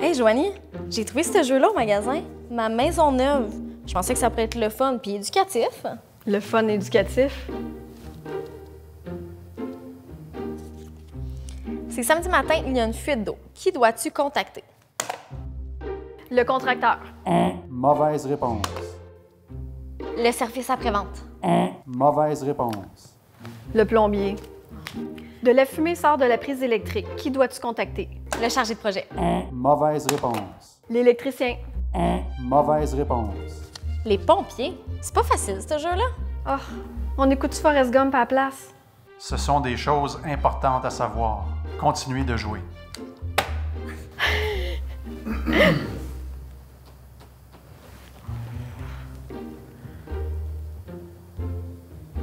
Hey Joanie, j'ai trouvé ce jeu-là au magasin, Ma maison neuve. Je pensais que ça pourrait être le fun puis éducatif. Le fun éducatif. C'est samedi matin, il y a une fuite d'eau. Qui dois-tu contacter? Le contracteur. Mauvaise réponse. Le service après-vente. Mauvaise réponse. Le plombier. De la fumée sort de la prise électrique. Qui dois-tu contacter? Le chargé de projet. Mauvaise réponse. L'électricien. Mauvaise réponse. Les pompiers. C'est pas facile, ce jeu-là. Oh, on écoute-tu Forrest Gump à la place? Ce sont des choses importantes à savoir. Continuez de jouer.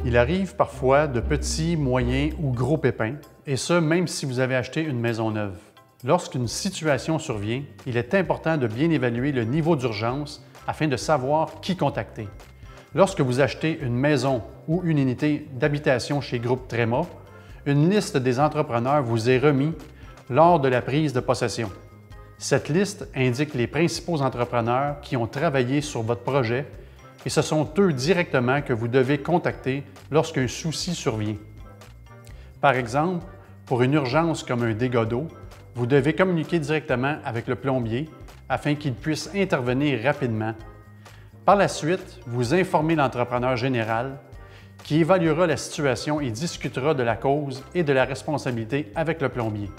Il arrive parfois de petits, moyens ou gros pépins, et ce, même si vous avez acheté une maison neuve. Lorsqu'une situation survient, il est important de bien évaluer le niveau d'urgence afin de savoir qui contacter. Lorsque vous achetez une maison ou une unité d'habitation chez Groupe Tréma, une liste des entrepreneurs vous est remise lors de la prise de possession. Cette liste indique les principaux entrepreneurs qui ont travaillé sur votre projet et ce sont eux directement que vous devez contacter lorsqu'un souci survient. Par exemple, pour une urgence comme un dégât d'eau, vous devez communiquer directement avec le plombier afin qu'il puisse intervenir rapidement. Par la suite, vous informez l'entrepreneur général qui évaluera la situation et discutera de la cause et de la responsabilité avec le plombier.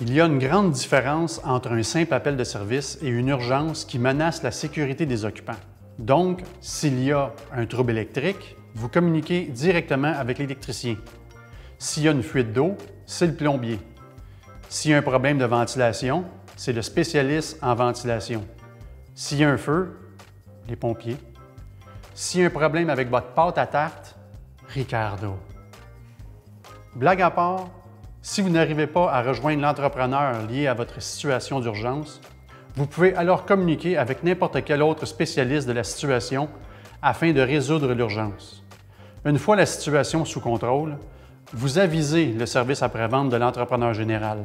Il y a une grande différence entre un simple appel de service et une urgence qui menace la sécurité des occupants. Donc, s'il y a un trouble électrique, vous communiquez directement avec l'électricien. S'il y a une fuite d'eau, c'est le plombier. S'il y a un problème de ventilation, c'est le spécialiste en ventilation. S'il y a un feu, les pompiers. S'il y a un problème avec votre pâte à tarte, Ricardo. Blague à part, si vous n'arrivez pas à rejoindre l'entrepreneur lié à votre situation d'urgence, vous pouvez alors communiquer avec n'importe quel autre spécialiste de la situation afin de résoudre l'urgence. Une fois la situation sous contrôle, vous avisez le service après-vente de l'entrepreneur général.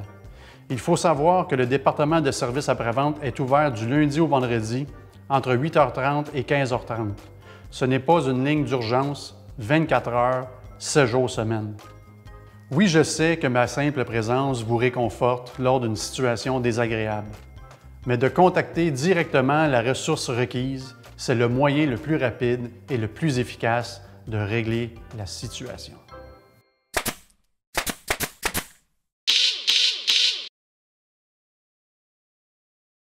Il faut savoir que le département de service après-vente est ouvert du lundi au vendredi entre 8h30 et 15h30. Ce n'est pas une ligne d'urgence 24 heures, 7 jours semaine. Oui, je sais que ma simple présence vous réconforte lors d'une situation désagréable. Mais de contacter directement la ressource requise, c'est le moyen le plus rapide et le plus efficace de régler la situation.